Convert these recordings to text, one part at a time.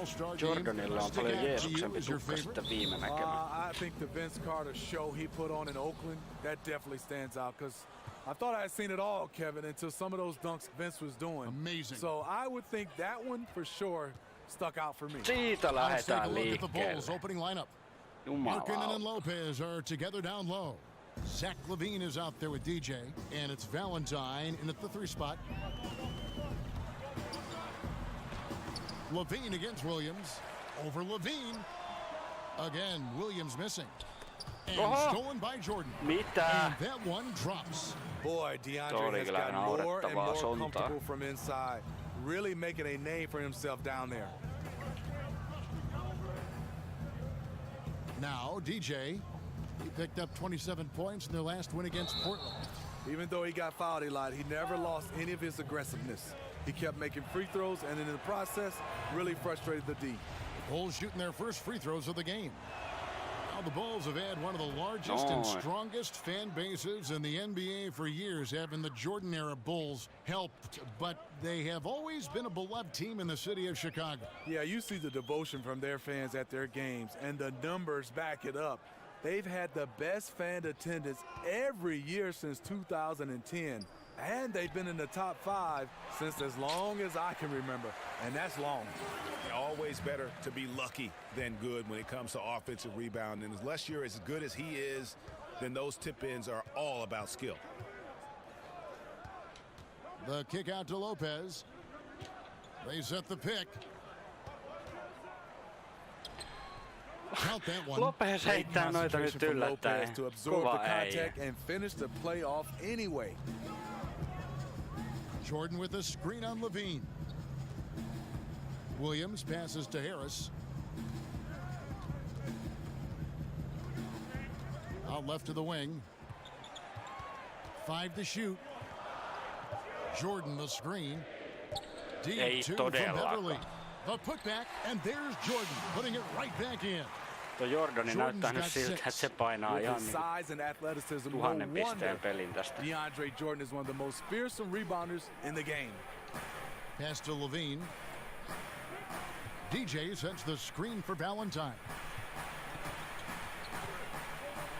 All-Star game. Jordanilla on paljon Jeesuksempi tukka sitten viime näkemä. I think the Vince Carter show he put on in Oakland, that definitely stands out because I thought I had seen it all, Kevin, until some of those dunks Vince was doing. Amazing. So I would think that one for sure stuck out for me. Siitä lähdetään liikkeelle. Jumalauta. and Lopez are together down low. Zach LaVine is out there with DJ, and it's Valentine in at the 3 spot. LaVine against Williams. Over LaVine. Again, Williams missing. And stolen by Jordan. Mitä? And that one drops. Boy, DeAndre has gotten more and more comfortable from inside. Really making a name for himself down there. Now, DJ, he picked up 27 points in their last win against Portland. Even though he got fouled a lot, he never lost any of his aggressiveness. He kept making free throws, and in the process, really frustrated the D. Bulls shooting their first free throws of the game. Now the Bulls have had one of the largest and strongest fan bases in the NBA for years, having the Jordan-era Bulls helped, but they have always been a beloved team in the city of Chicago. Yeah, you see the devotion from their fans at their games, and the numbers back it up. They've had the best fan attendance every year since 2010, and they've been in the top 5 since as long as I can remember, and that's long. Always better to be lucky than good when it comes to offensive rebounding. And unless you're as good as he is, then those tip-ins are all about skill. The kick out to Lopez. They set the pick. Count that one. Lopez heittää noita nyt yllättäen. To absorb the contact and finish the play off anyway. Jordan with a screen on LaVine. Williams passes to Harris. Out left to the wing. 5 to shoot. Jordan the screen. Deep 2 from Beverly. The putback, and there's Jordan putting it right back in. Tuo Jordani näyttää nyt siltä, että se painaa ihan size and athleticism, 1000 pisteen pelin tästä. DeAndre Jordan is one of the most fearsome rebounders in the game. Pass to LaVine. DJ sets the screen for Valentine.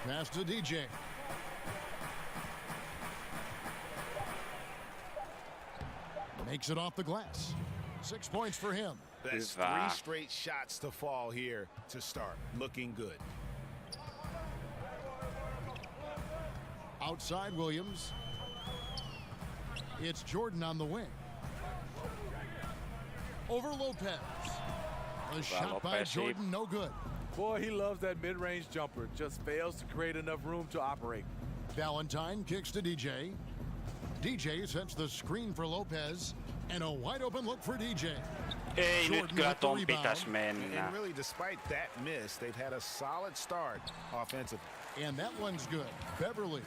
Pass to DJ. Makes it off the glass. 6 points for him. That's 3 straight shots to fall here to start. Looking good. Outside Williams. It's Jordan on the wing. Over Lopez. A shot by Jordan, no good. Boy, he loves that mid-range jumper. Just fails to create enough room to operate. Valentine kicks to DJ. DJ sets the screen for Lopez. And a wide open look for DJ. Ei nyt kyllä ton pitäisi mennä. And really, despite that miss, they've had a solid start offensively. And that one's good. Beverly.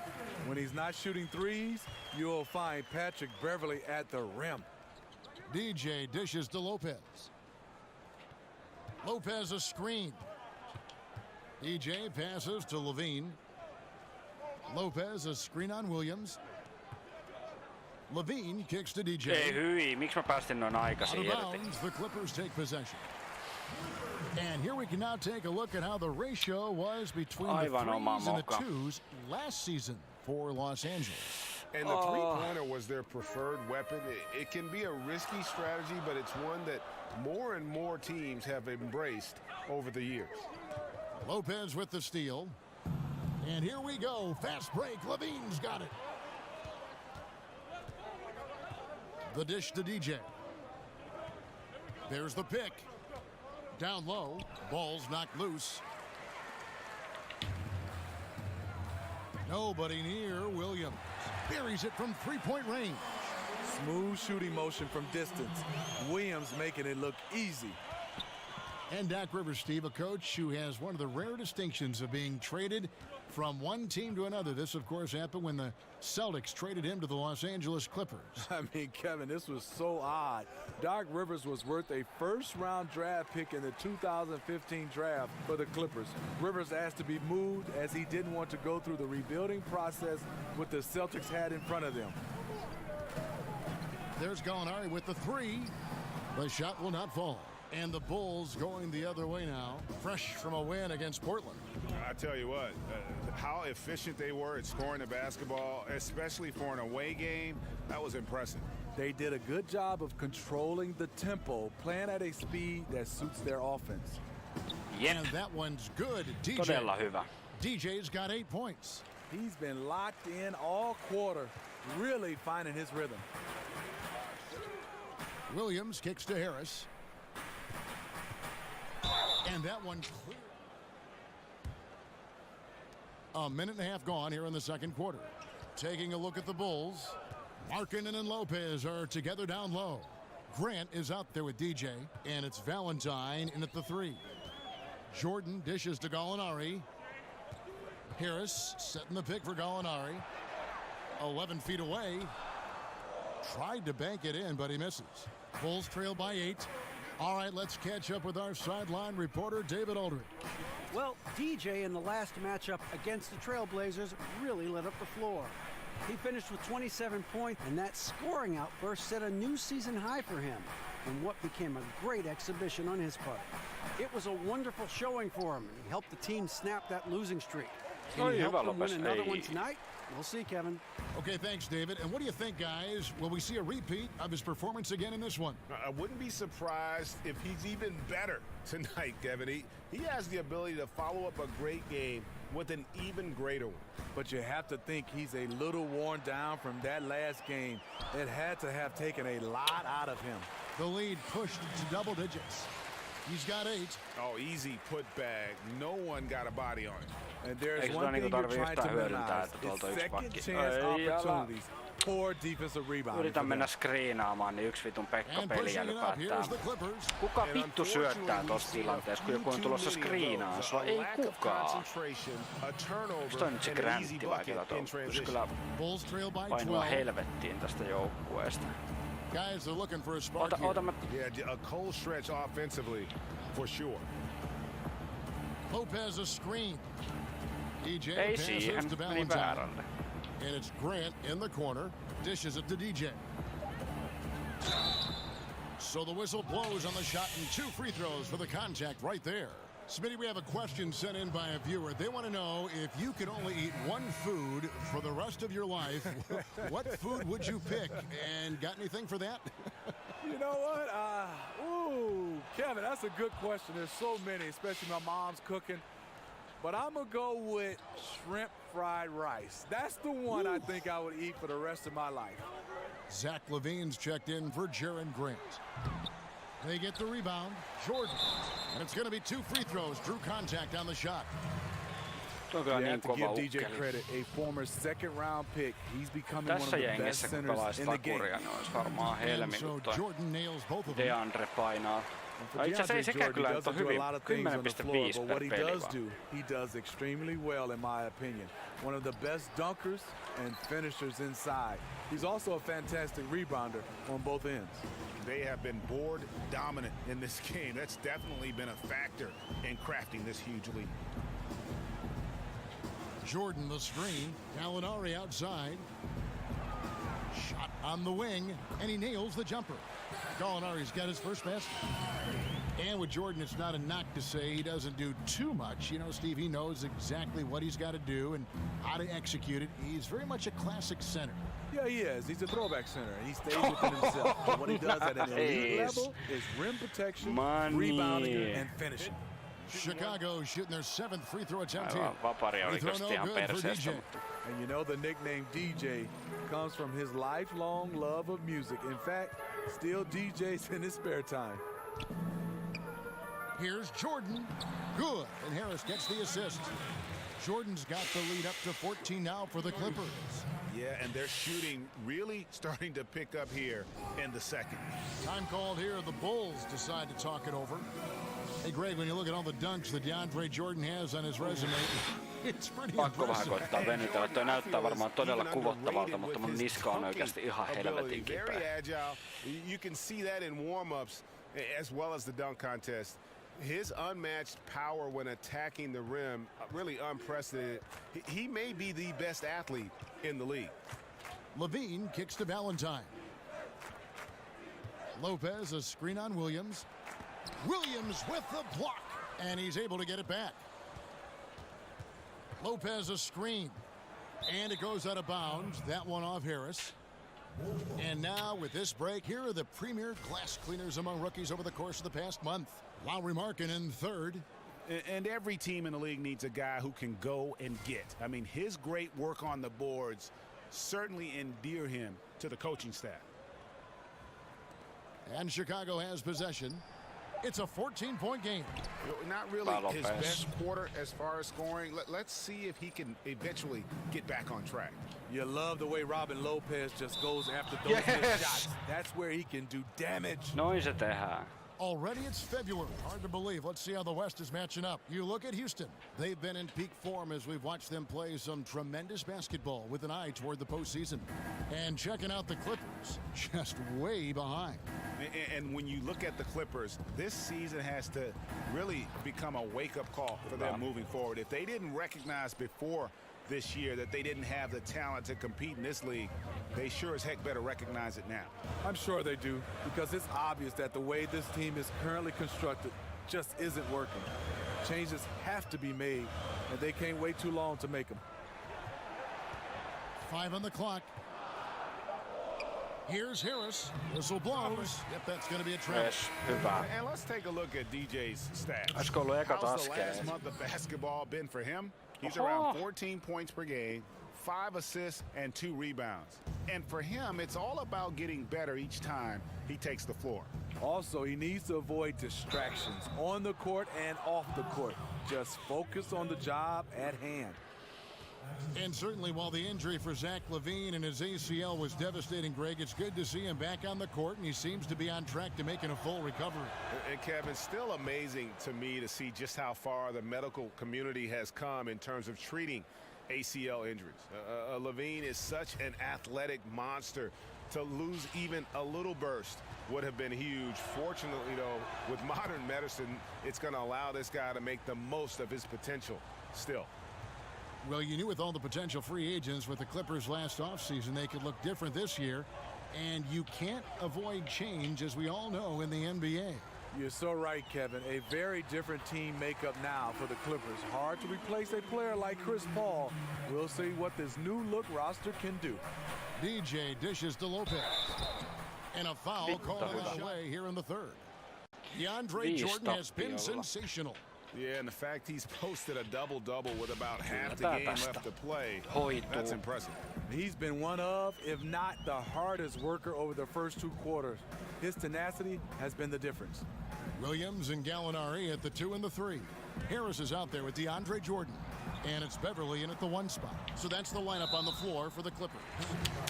When he's not shooting threes, you'll find Patrick Beverly at the rim. DJ dishes to Lopez. Lopez a screen. DJ passes to LaVine. Lopez a screen on Williams. LaVine kicks to DJ. Ei hyi, miksi mä päästin noin aikaisin irti? The Clippers take possession. And here we can now take a look at how the ratio was between the 3s and the 2s last season for Los Angeles. And the three-pointer was their preferred weapon. It can be a risky strategy, but it's one that more and more teams have embraced over the years. Lopez with the steal. And here we go. Fast break. LaVine's got it. The dish to DJ. There's the pick. Down low. Ball's knocked loose. Nobody near Williams. Buries it from three-point range. Smooth shooting motion from distance. Williams making it look easy. And Doc Rivers, Steve, a coach who has one of the rare distinctions of being traded from one team to another. This, of course, happened when the Celtics traded him to the Los Angeles Clippers. I mean, Kevin, this was so odd. Doc Rivers was worth a first-round draft pick in the 2015 draft for the Clippers. Rivers asked to be moved as he didn't want to go through the rebuilding process what the Celtics had in front of them. There's Gallinari with the three. The shot will not fall. And the Bulls going the other way now, fresh from a win against Portland. I tell you what, how efficient they were at scoring the basketball, especially for an away game, that was impressive. They did a good job of controlling the tempo, playing at a speed that suits their offense. Jep, And that one's good. DJ. todella hyvä. DJ's got 8 points. He's been locked in all quarter, really finding his rhythm. Williams kicks to Harris. And that one clear. A minute and a half gone here in the second quarter. Taking a look at the Bulls. Markkanen and Lopez are together down low. Grant is out there with DJ, and it's Valentine in at the 3. Jordan dishes to Gallinari. Harris setting the pick for Gallinari. 11 feet away. Tried to bank it in, but he misses. Bulls trail by 8. All right, let's catch up with our sideline reporter, David Aldridge. Well, DJ in the last matchup against the Trailblazers really lit up the floor. He finished with 27 points, and that scoring outburst set a new season high for him in what became a great exhibition on his part. It was a wonderful showing for him, and he helped the team snap that losing streak. Can he help them win another one tonight? We'll see, Kevin. Okay, thanks, David. And what do you think, guys? Will we see a repeat of his performance again in this one? I wouldn't be surprised if he's even better tonight, Kevin. He has the ability to follow up a great game with an even greater one. But you have to think he's a little worn down from that last game. It had to have taken a lot out of him. The lead pushed to double digits. He's got 8. Oh, easy putback. No one got a body on it. And there's Eikö one tuo thing niinku you're tarvii trying yhtään to hyödyntää, minimize. että tuolta It's yksi second pakki. chance Ei ala. opportunities. Poor defensive rebound. Yritän mennä skriinaamaan, niin yksi vitun Pekka And peliä pushing it up, päättää. here's the Clippers. Kuka vittu syöttää tossa tilanteessa, kun joku on tulossa skriinaan sua? Ei kukaan. Onks toi nyt se gräntti vai ketä tuo? Kyllä Bulls trail by painua 12. helvettiin tästä joukkueesta. Guys are looking for a spark Oota, here. oota mä... Yeah, a cold stretch offensively, for sure. Lopez a screen. DJ Ei passes siihen, to meni Valentine. väärälle. And it's Grant in the corner. Dishes it to DJ. So the whistle blows on the shot and 2 free throws for the contact right there. Smitty, we have a question sent in by a viewer. They want to know if you could only eat one food for the rest of your life, what food would you pick? And got anything for that? You know what? Kevin, that's a good question. There's so many, especially my mom's cooking. But I'm going to go with shrimp fried rice. That's the one I think I would eat for the rest of my life. Zach LaVine's checked in for Jaren Grant. They get the rebound. Jordan. And it's going to be 2 free throws. Drew contact on the shot. Tuo on kyllä You niin have to give kova DJ ukkeli. credit, a former second-round pick. He's becoming one of Tässä the best jengissä kun centers pelaisi in the game. takuria, niin olisi varmaan helmi, And so kun toi Jordan nails both of them. DeAndre painaa. For Itse asiassa ei DeAndre sekään Jordan, kyllä he nyt ole doesn't do hyvin. a lot of things on the floor, 10,5 but per what he peli does vaan. do, he does extremely well, in my opinion. One of the best dunkers and finishers inside. He's also a fantastic rebounder on both ends. They have been board dominant in this game. That's definitely been a factor in crafting this huge lead. Jordan the screen. Gallinari outside. Shot on the wing, and he nails the jumper. Gallinari's got his first basket. And with Jordan, it's not a knock to say he doesn't do too much. You know, Steve, he knows exactly what he's got to do and how to execute it. He's very much a classic center. Yeah, he is. He's a throwback center, and he stays within himself. But what he does at an elite Nice. level is rim protection, Money. rebounding, and finishing. Chicago shooting their 7th free throw attempt here. Aivan vaparia oli Free throw tosta no ihan good for perseestä, DJ. mutta And you know the nickname DJ comes from his lifelong love of music. In fact, still DJs in his spare time. Here's Jordan. Good. And Harris gets the assist. Jordan's got the lead up to 14 now for the Clippers. Yeah, and their shooting really starting to pick up here in the second. Time called here. The Bulls decide to talk it over. Hey, Greg, when you look at all the dunks that DeAndre Jordan has on his resume, it's pretty pakko vähän impressive. koittaa venytellä. Toi näyttää varmaan todella kuvottavalta, mutta mun niska on oikeasti ihan helvetin Very kipeä. agile. You can see that in warm-ups as well as the dunk contest. His unmatched power when attacking the rim, really unprecedented. He may be the best athlete in the league. Levine kicks to Valentine. Lopez, a screen on Williams. Williams with the block, and he's able to get it back. Lopez a screen, and it goes out of bounds. That one off Harris. And now with this break, here are the premier glass cleaners among rookies over the course of the past month. Lowry Markin in third. And every team in the league needs a guy who can go and get. I mean, his great work on the boards certainly endear him to the coaching staff. And Chicago has possession. It's a 14-point game. Not really his best quarter as far as scoring. Let's see if he can eventually get back on track. You love the way Robin Lopez just goes after those missed shots. That's where he can do damage. Noin se tehdään. Already it's February. Hard to believe. Let's see how the West is matching up. You look at Houston. They've been in peak form as we've watched them play some tremendous basketball with an eye toward the postseason. And checking out the Clippers, just way behind. And when you look at the Clippers, this season has to really become a wake-up call for them moving forward. If they didn't recognize before this year that they didn't have the talent to compete in this league, they sure as heck better recognize it now. I'm sure they do, because it's obvious that the way this team is currently constructed just isn't working. Changes have to be made, and they can't wait too long to make them. 5 on the clock. Here's Harris. Whistle blows. Yep, that's going to be a trap. Yes, hyvä. And let's take a look at DJ's stats. Olisiko ollut ekat How's the last askeleet? month of basketball been for him? He's around 14 points per game, 5 assists, and 2 rebounds. And for him, it's all about getting better each time he takes the floor. Also, he needs to avoid distractions on the court and off the court. Just focus on the job at hand. And certainly while the injury for Zach LaVine and his ACL was devastating, Greg, it's good to see him back on the court, and he seems to be on track to making a full recovery. And Kevin, still amazing to me to see just how far the medical community has come in terms of treating ACL injuries. LaVine is such an athletic monster. To lose even a little burst would have been huge. Fortunately, though, with modern medicine, it's going to allow this guy to make the most of his potential still. Well, you knew with all the potential free agents with the Clippers last offseason, they could look different this year. And you can't avoid change, as we all know, in the NBA. You're so right, Kevin. A very different team makeup now for the Clippers. Hard to replace a player like Chris Paul. We'll see what this new look roster can do. DJ dishes to Lopez. And a foul called on the way here in the third. DeAndre Jordan has been sensational. Yeah, and the fact he's posted a double-double with about half the game left to play, that's impressive. He's been one of, if not the hardest worker over the first 2 quarters. His tenacity has been the difference. Williams and Gallinari at the 2 and the 3. Harris is out there with DeAndre Jordan. And it's Beverly in at the 1 spot. So that's the lineup on the floor for the Clippers.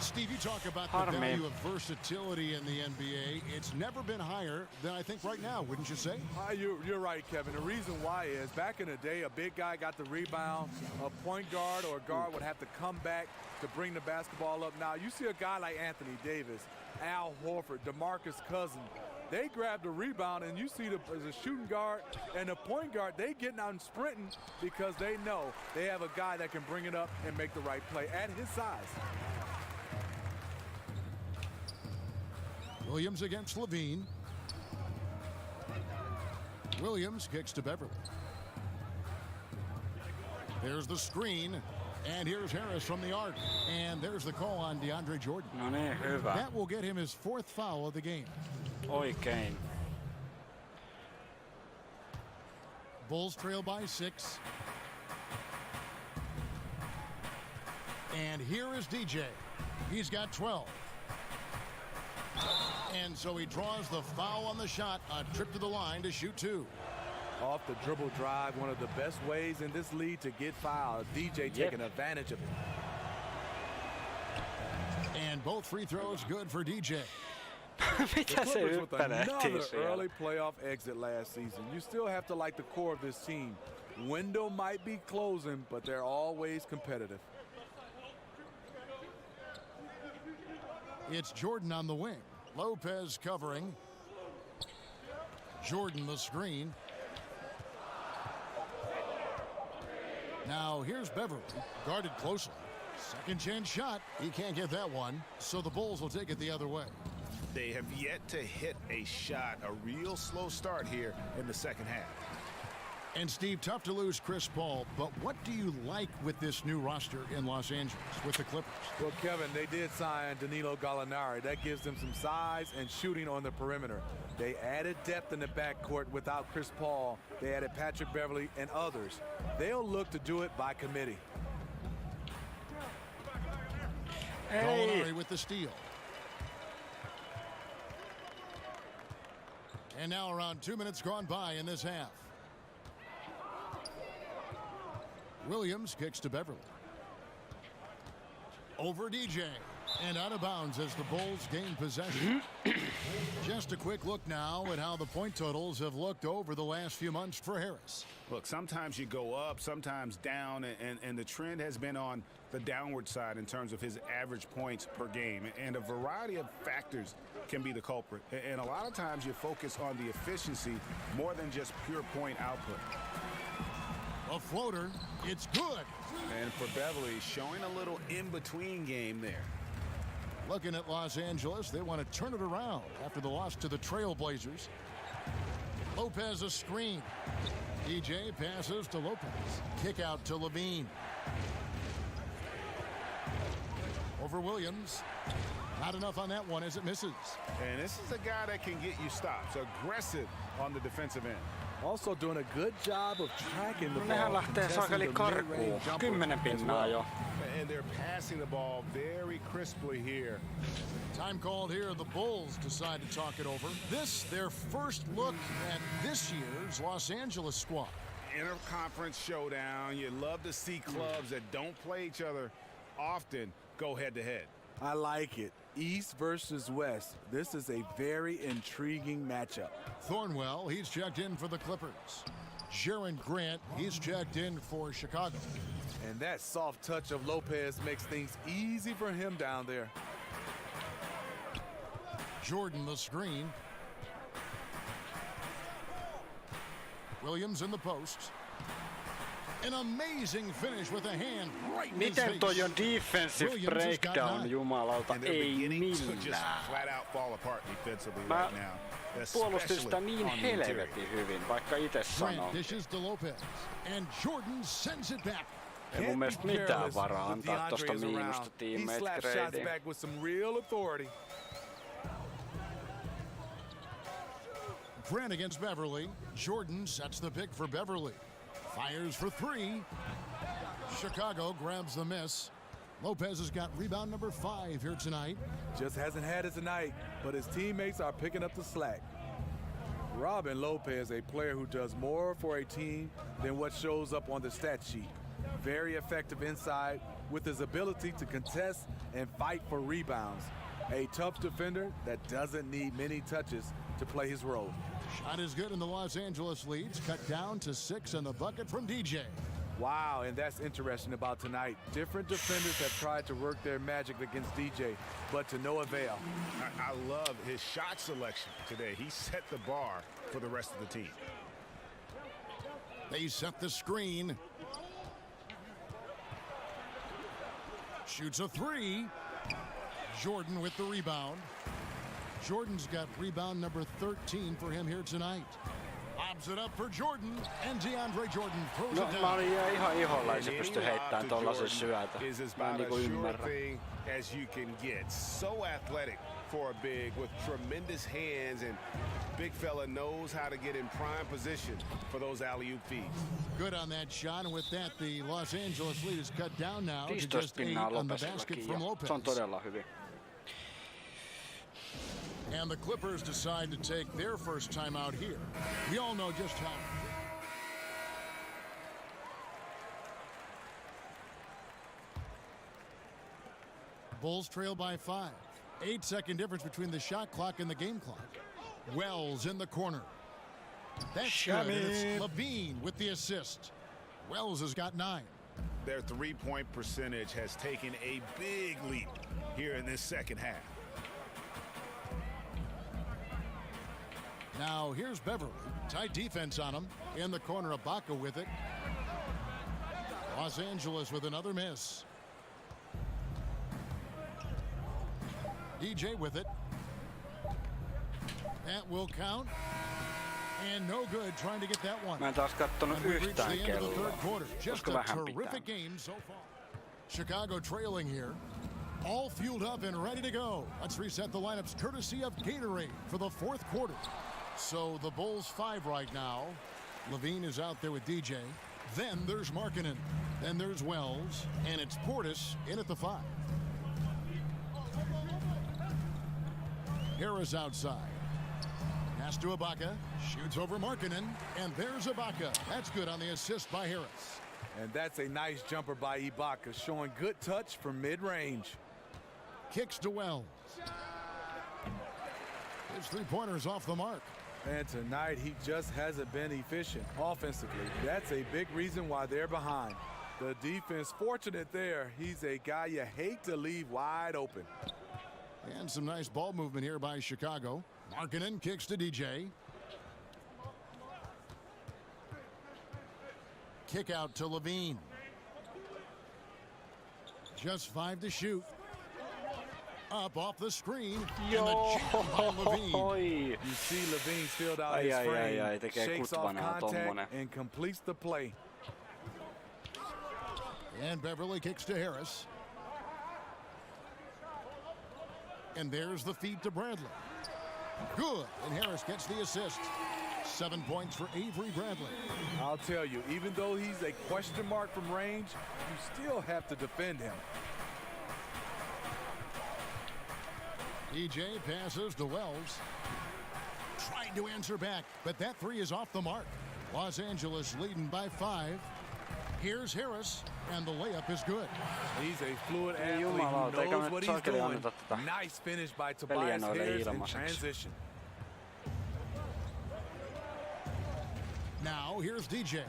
Steve, you talk about the value of versatility in the NBA. It's never been higher than I think right now, wouldn't you say? You're right, Kevin. The reason why is back in the day, a big guy got the rebound. A point guard or a guard would have to come back to bring the basketball up. Now, you see a guy like Anthony Davis, Al Horford, DeMarcus Cousins. They grab the rebound, and you see the shooting guard and the point guard, they getting out and sprinting because they know they have a guy that can bring it up and make the right play at his size. Williams against LaVine. Williams kicks to Beverly. There's the screen. And here's Harris from the arc. And there's the call on DeAndre Jordan. No niin, hyvä. That will get him his 4th foul of the game. Oikein. Bulls trail by 6. And here is DJ. He's got 12. And so he draws the foul on the shot. A trip to the line to shoot 2. Off the dribble drive, one of the best ways in this league to get fouled. DJ taking advantage of it. And both free throws good for DJ. Mitä se hyppänehtii siellä? Early playoff exit last season. You still have to like the core of this team. Window might be closing, but they're always competitive. It's Jordan on the wing. Lopez covering. Jordan the screen. Now here's Beverly, guarded closely. Second chance shot. He can't get that one, so the Bulls will take it the other way. They have yet to hit a shot, a real slow start here in the second half. And Steve, tough to lose Chris Paul, but what do you like with this new roster in Los Angeles with the Clippers? Well, Kevin, they did sign Danilo Gallinari. That gives them some size and shooting on the perimeter. They added depth in the backcourt without Chris Paul. They added Patrick Beverley and others. They'll look to do it by committee. Gallinari with the steal. And now around 2 minutes gone by in this half. Williams kicks to Beverley. Over DJ. And out of bounds as the Bulls gain possession. Just a quick look now at how the point totals have looked over the last few months for Harris. Look, sometimes you go up, sometimes down, and the trend has been on the downward side in terms of his average points per game. And a variety of factors can be the culprit. And a lot of times you focus on the efficiency more than just pure point output. A floater. It's good. And for Beverley, showing a little in-between game there. Looking at Los Angeles, they want to turn it around after the loss to the Trailblazers. Lopez a screen. DJ passes to Lopez. Kick out to Levine. Over Williams. Not enough on that one as it misses. And this is a guy that can get you stops. Aggressive on the defensive end. Also doing a good job of tracking the Nehän ball. lähtee sakeli karkuun. 10 pinnaa jo. And they're passing the ball very crisply here. Time called here. The Bulls decide to talk it over. This, their first look at this year's Los Angeles squad. Interconference showdown. You love to see clubs that don't play each other often go head-to-head. I like it. East versus West. This is a very intriguing matchup. Thornwell, he's checked in for the Clippers. Jaron Grant, he's checked in for Chicago. And that soft touch of Lopez makes things easy for him down there. Jordan the screen. Williams in the post. An amazing finish with a hand right in his Miten face. toi on defensive breakdown, jumalauta? Ei millään. Flat out fall apart defensively Mä right now. puolustin sitä niin helvetin hyvin, vaikka itse sanon. Grant dishes to Lopez. And Jordan sends it back. Ei mun mielestä mitään varaa antaa tosta miinusta He teammate slaps shots gradeen. back with some real authority. Grant against Beverley. Jordan sets the pick for Beverley. Fires for three. Chicago grabs the miss. Lopez has got rebound number 5 here tonight. Just hasn't had it tonight, but his teammates are picking up the slack. Robin Lopez, a player who does more for a team than what shows up on the stat sheet. Very effective inside with his ability to contest and fight for rebounds. A tough defender that doesn't need many touches to play his role. Shot is good, and the Los Angeles leads cut down to 6 on the bucket from DJ. Wow, and that's interesting about tonight. Different defenders have tried to work their magic against DJ, but to no avail. I love his shot selection today. He set the bar for the rest of the team. They set the screen. Shoots a 3. Jordan with the rebound. Jordan's got rebound number 13 for him here tonight. Lobs it up for Jordan, and DeAndre Jordan throws No, it mä down. olin ihan iholla, että se pystyi heittämään tollasen syötä. Is as Mä en about niinku as sure ymmärrä. thing as you can get. So athletic for a big with tremendous hands, and big fella knows how to get in prime position for those alley-oop feeds. Good on that shot, and with that, the Los Angeles lead is cut down now to 15 just 8 pinnaa on the basket Lopezillakin from jo. Lopez. Se on todella hyvin. And the Clippers decide to take their first time out here. We all know just how. Bulls trail by 5. 8-second difference between the shot clock and the game clock. Wells in the corner. That's good. And it's Levine with the assist. Wells has got 9. Their three-point percentage has taken a big leap here in this second half. Now here's Beverley. Tight defense on him. In the corner, Ibaka with it. Los Angeles with another miss. DJ with it. That will count. And no good trying to get that one. Mä en taas kattonut yhtään kelloa. Just a terrific game so far. Chicago trailing here. All fueled up and ready to go. Let's reset the lineups courtesy of Gatorade for the fourth quarter. So the Bulls 5 right now. Levine is out there with DJ. Then there's Markkanen. Then there's Wells. And it's Portis in at the 5. Harris outside. Pass to Ibaka. Shoots over Markkanen. And there's Ibaka. That's good on the assist by Harris. And that's a nice jumper by Ibaka, showing good touch from mid-range. Kicks to Wells. His three-pointers off the mark. And tonight, he just hasn't been efficient offensively. That's a big reason why they're behind. The defense fortunate there. He's a guy you hate to leave wide open. And some nice ball movement here by Chicago. Markkanen kicks to DJ. Kick out to Levine. Just 5 to shoot. Up off the screen. Joo, Levine. You see Levine filled out his frame, shakes off contact, and completes the play. And Beverly kicks to Harris. And there's the feed to Bradley. Good. And Harris gets the assist. 7 points for Avery Bradley. I'll tell you, even though he's a question mark from range, you still have to defend him. DJ passes to Wells. Trying to answer back, but that 3 is off the mark. Los Angeles leading by 5. Here's Harris, and the layup is good. He's a fluid athlete who knows what he's doing. Nice finish by Tobias Harris in transition. Now here's DJ.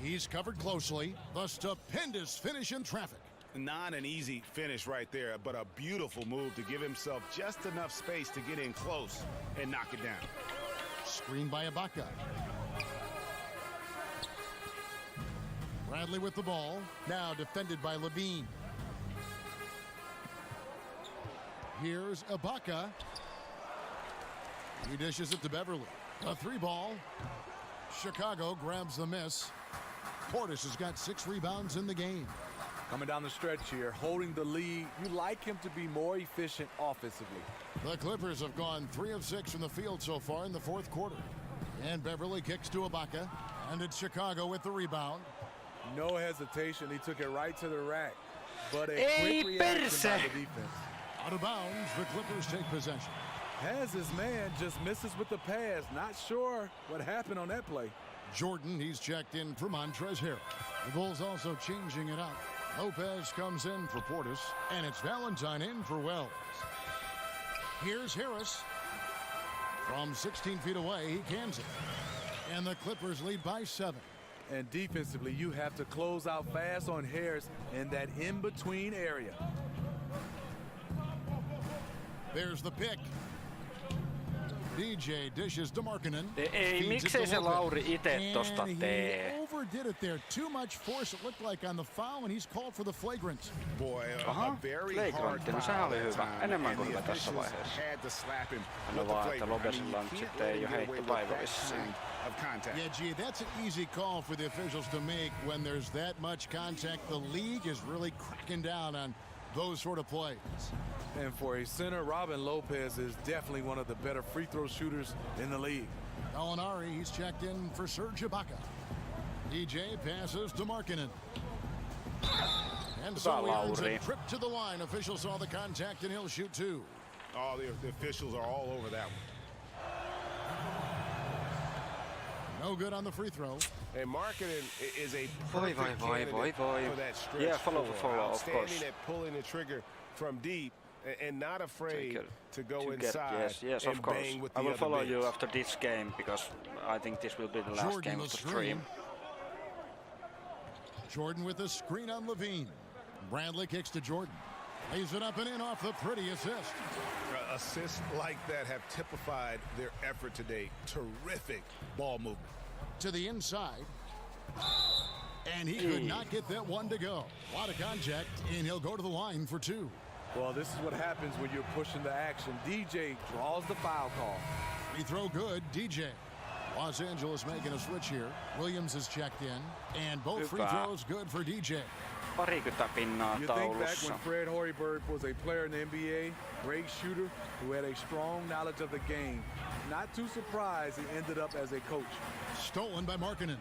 He's covered closely. The stupendous finish in traffic. Not an easy finish right there, but a beautiful move to give himself just enough space to get in close and knock it down. Screen by Ibaka. Bradley with the ball. Now defended by Levine. Here's Ibaka. He dishes it to Beverly. A 3-ball. Chicago grabs the miss. Portis has got 6 rebounds in the game. Coming down the stretch here, holding the lead. You like him to be more efficient offensively. The Clippers have gone 3 of 6 from the field so far in the fourth quarter. And Beverly kicks to Ibaka. And it's Chicago with the rebound. No hesitation. He took it right to the rack. But a quick reaction by the defense. Out of bounds, the Clippers take possession. Has his man, just misses with the pass. Not sure what happened on that play. Jordan, he's checked in for Montrezl Harrell. The Bulls also changing it up. Lopez comes in for Portis, and it's Valentine in for Wells. Here's Harris. From 16 feet away, he cans it. And the Clippers lead by 7. And defensively, you have to close out fast on Harris in that in-between area. There's the pick. DJ dishes to Markkanen. Miksei se Lauri ite tosta tee? He overdid it there. Too much force, it looked like, on the foul, and he's called for the flagrant. Boy, a very hard no sehän oli hyvä. Enemmän kuin hyvä tässä vaiheessa. No vaan, että Lopesilla nyt sitten ei ole heittopäivä vissiin. Yeah, gee, that's an easy call for the officials to make when there's that much contact. The league is really cracking down on those sort of plays. And for a center, Robin Lopez is definitely one of the better free throw shooters in the league. Gallinari, he's checked in for Serge Ibaka. DJ passes to Markkanen. And so he earns a trip to the line. Officials saw the contact, and he'll shoot 2. Oh, the officials are all over that one. No good on the free throw. And Markkanen is a perfect candidate for that stretch. Yeah, follow, of course. Standing at pulling the trigger from deep and not afraid to go inside. Yes, of course. I will follow you after this game because I think this will be the last game of the stream. Jordan with a screen on Levine. Bradley kicks to Jordan. Lays it up and in off the pretty assist. Assists like that have typified their effort today. Terrific ball movement. To the inside. And he could not get that one to go. A lot of contact, and he'll go to the line for 2. Well, this is what happens when you're pushing the action. DJ draws the foul call. Free throw good, DJ. Los Angeles making a switch here. Williams is checked in, and both free throws good for DJ. Parikymmentä pinnaa You think back taulussa. when Fred Hoiberg was a player in the NBA, great shooter who had a strong knowledge of the game. Not too surprised he ended up as a coach. Stolen by Markkanen.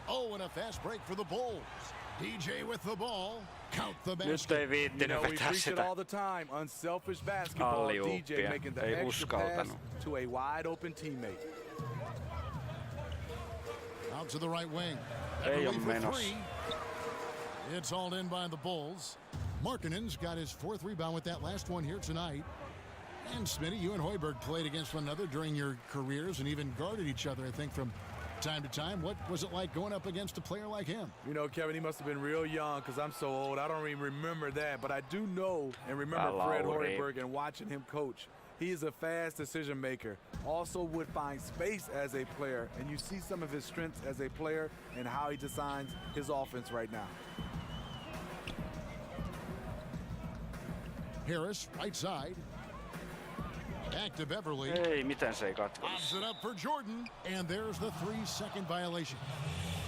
Oh, and a fast break for the Bulls. DJ with the ball. Count the Nyt basket. ei You viittinyt know, we vetää preach it sitä. all the time. Unselfish basketball. Alley-oopia. DJ making the Ei extra pass uskaltanut. to a wide open teammate. Out to the right wing. Ei oo Everly for menossa. three. It's hauled in by the Bulls. Markkanen's got his 4th rebound with that last one here tonight. And Smitty, you and Hoiberg played against one another during your careers and even guarded each other, I think, from time to time. What was it like going up against a player like him? You know, Kevin, he must have been real young because I'm so old. I don't even remember that. But I do know and remember Fred Hoiberg and watching him coach. He is a fast decision maker. Also would find space as a player. And you see some of his strengths as a player and how he designs his offense right now. Harris, right side. Back to Beverly. Ei, miten se ei Lobs katkonut. it up for Jordan. And there's the 3-second violation.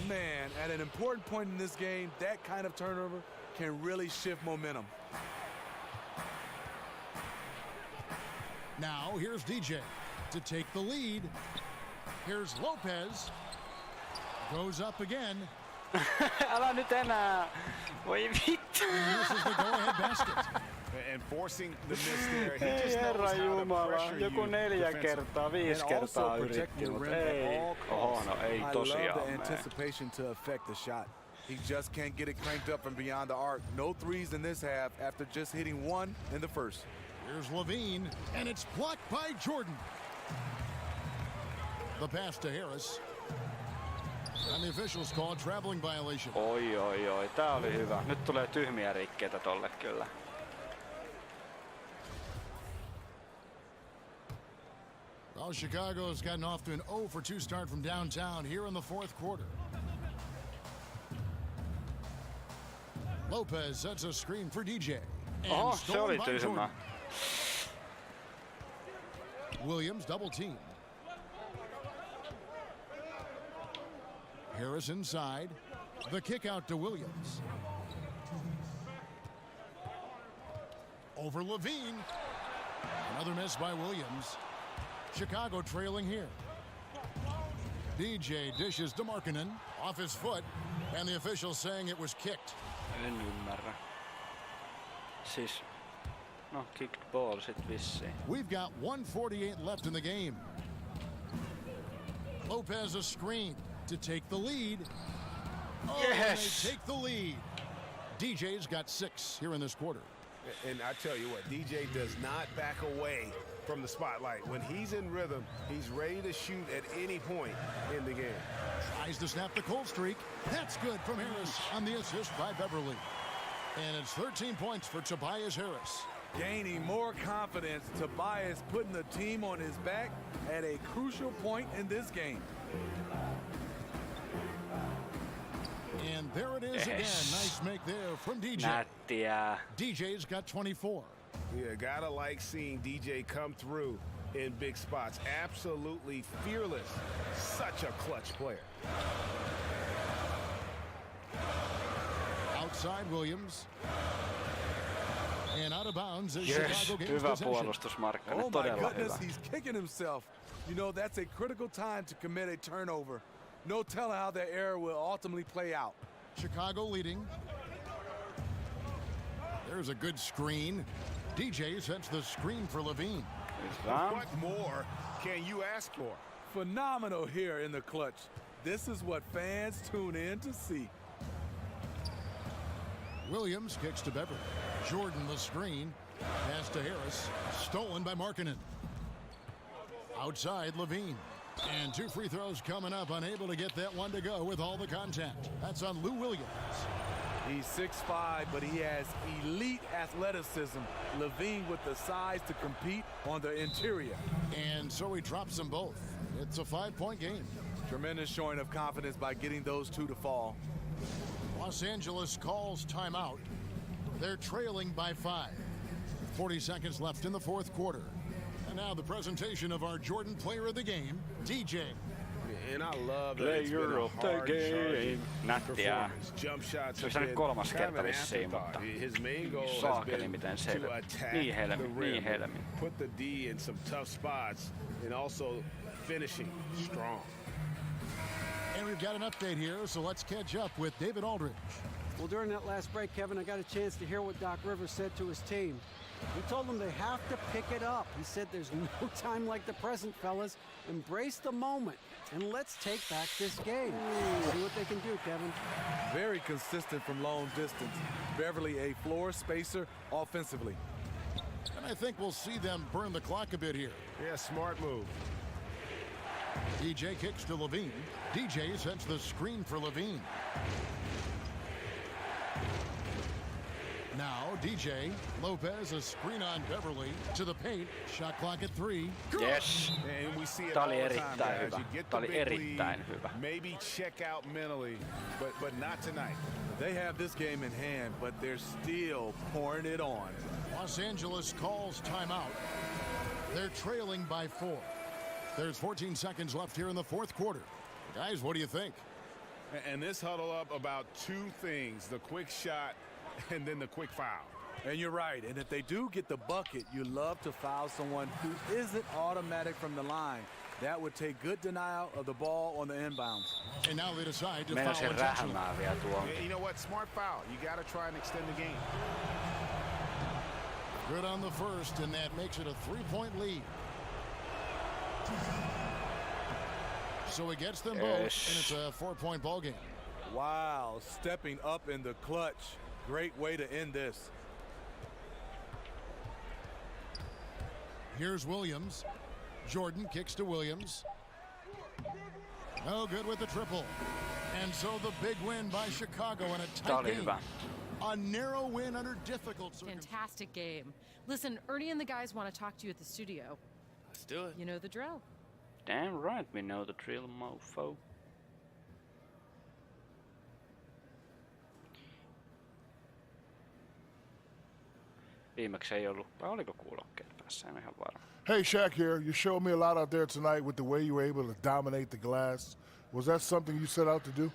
Man, at an important point in this game, that kind of turnover can really shift momentum. Now here's DJ to take the lead. Here's Lopez. Goes up again. Älä nyt enää. Voi vittu. And this is the go-ahead basket. And forcing the miss there. He Ei just knows herra how to jumala. pressure Joku you 4 defensively. kertaa, 5 And kertaa also protect yritti, the mutta rim at ei. all Oho, costs. no ei I love tosiaan the mene. anticipation to affect the shot. He just can't get it cranked up from beyond the arc. No threes in this half after just hitting one in the first. Here's Levine, and it's blocked by Jordan. The pass to Harris. And the officials call a traveling violation. Oi. Tää oli hyvä. Nyt tulee tyhmiä rikkeitä tolle kyllä. Well, Chicago's gotten off to an 0-for-2 start from downtown here in the 4th quarter. Lopez sets a screen for DJ. And Oho, se stolen oli by tyhmä. Jordan. Williams double team. Harris inside. The kick out to Williams. Over Levine. Another miss by Williams. Chicago trailing here. DJ dishes to Markkanen. Off his foot. And the official saying it was kicked. En ymmärrä. Siis, no kicked ball sit vissiin. We've got 1:48 left in the game. Lopez a screen to take the lead. Oh, and Yes! they take the lead. DJ's got 6 here in this quarter. And I tell you what, DJ does not back away from the spotlight. When he's in rhythm, he's ready to shoot at any point in the game. Tries to snap the cold streak. That's good from Harris on the assist by Beverly. And it's 13 points for Tobias Harris. Gaining more confidence, Tobias putting the team on his back at a crucial point in this game. And there it is again. Yes. Nice make there from DJ. Nättiä. DJ's got 24. Yeah, gotta like seeing DJ come through in big spots. Absolutely fearless. Such a clutch player. Outside Williams. And out of bounds as Yes, Chicago gains hyvä possession. puolustus Markkanen, Oh my todella goodness, hyvä. he's kicking himself. You know, that's a critical time to commit a turnover. No telling how that error will ultimately play out. Chicago leading. There's a good screen. DJ sets the screen for Levine. Hyvä. What more can you ask for? Phenomenal here in the clutch. This is what fans tune in to see. Williams kicks to Beverly. Jordan the screen. Pass to Harris. Stolen by Markkanen. Outside Levine. And 2 free throws coming up. Unable to get that one to go with all the contact. That's on Lou Williams. He's 6'5", but he has elite athleticism. Levine with the size to compete on the interior. And so he drops them both. It's a 5-point game. Tremendous showing of confidence by getting those two to fall. Los Angeles calls timeout. They're trailing by 5. 40 seconds left in the 4th quarter. And now the presentation of our Jordan Player of the Game, DJ. And I love that it's been a hard charging performance. Jump shots Se olisi kolmas kerta vissiin, mutta his main goal has saakeli been miten to selvä. attack Niin the rim, helmin. put the D in some tough spots, and also finishing strong. And we've got an update here, so let's catch up with David Aldridge. Well, during that last break, Kevin, I got a chance to hear what Doc Rivers said to his team. He told them they have to pick it up. He said there's no time like the present, fellas. Embrace the moment, and let's take back this game. See what they can do, Kevin. Very consistent from long distance. Beverly a floor spacer offensively. And I think we'll see them burn the clock a bit here. Yeah, smart move. DJ kicks to Levine. DJ sets the screen for Levine. Now DJ Lopez, a screen on Beverly to the paint. Shot clock at 3. Yes. And we see it Tää all oli the time, erittäin guys. hyvä. You get Tää the oli big erittäin lead, hyvä. maybe check out mentally, but not tonight. They have this game in hand, but they're still pouring it on. Los Angeles calls timeout. They're trailing by 4. There's 14 seconds left here in the fourth quarter. Guys, what do you think? And this huddle up about two things, the quick shot and then the quick foul. And you're right. And if they do get the bucket, you love to foul someone who isn't automatic from the line. That would take good denial of the ball on the inbounds. And now they decide to Meinasin foul intentionally. rähmää vielä tuon. You know what? Smart foul. You got to try and extend the game. Good on the first, and that makes it a 3-point lead. So he gets them both, and it's a 4-point ball game. Wow, stepping up in the clutch. Great way to end this. Here's Williams. Jordan kicks to Williams. No good with the triple. And so the big win by Chicago in a tight game. A narrow win under difficult circumstances. Fantastic game. Listen, Ernie and the guys want to talk to you at the studio. Let's do it. You know the drill. Damn right, we know the drill, mofo. Viimeksi ei ollut, vai oliko kuulokkeet päässä, en ole ihan varma. Hey, Shaq here. You showed me a lot out there tonight with the way you were able to dominate the glass. Was that something you set out to do?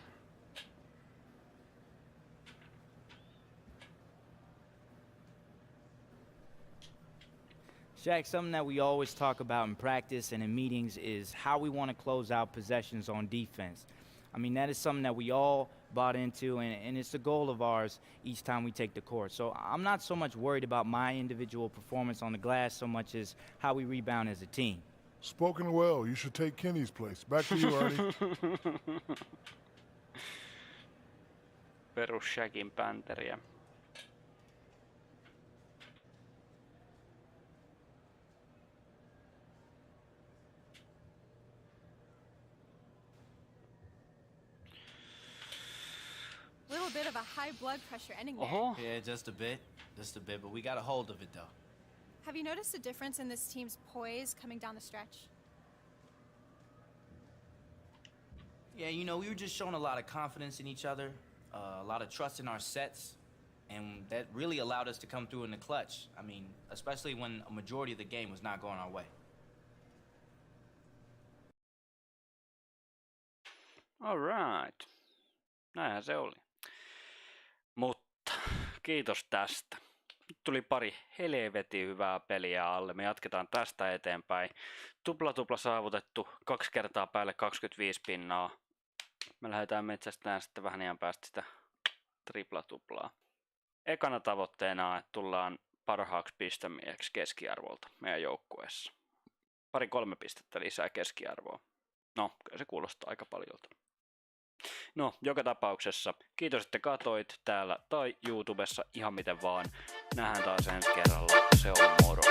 Shaq, something that we always talk about in practice and in meetings is how we want to close out possessions on defense. I mean, that is something that we all bought into, and it's a goal of ours each time we take the court. So I'm not so much worried about my individual performance on the glass so much as how we rebound as a team. Spoken well. You should take Kenny's place. Back to you, Artie. Perus Shaqin pänteriä. Little bit of a high blood pressure ending there. Yeah, just a bit, but we got a hold of it though. Have you noticed a difference in this team's poise coming down the stretch? Yeah, you know, we were just showing a lot of confidence in each other, a lot of trust in our sets, and that really allowed us to come through in the clutch. I mean, especially when a majority of the game was not going our way. All right. Näinhän se oli. Mutta kiitos tästä. Nyt tuli pari helvetin hyvää peliä alle. Me jatketaan tästä eteenpäin. Tupla saavutettu 2 kertaa päälle 25 pinnaa. Me lähdetään metsästään sitten vähän ajan päästä sitä tripla-tuplaa. Ekana tavoitteena on, että tullaan parhaaksi pistämieheksi keskiarvolta meidän joukkueessa. 2-3 pistettä lisää keskiarvoa. No, kyllä se kuulostaa aika paljolta. No, joka tapauksessa kiitos, että katoit täällä tai YouTubessa ihan miten vaan. Nähdään taas ensi kerralla. Se on moro.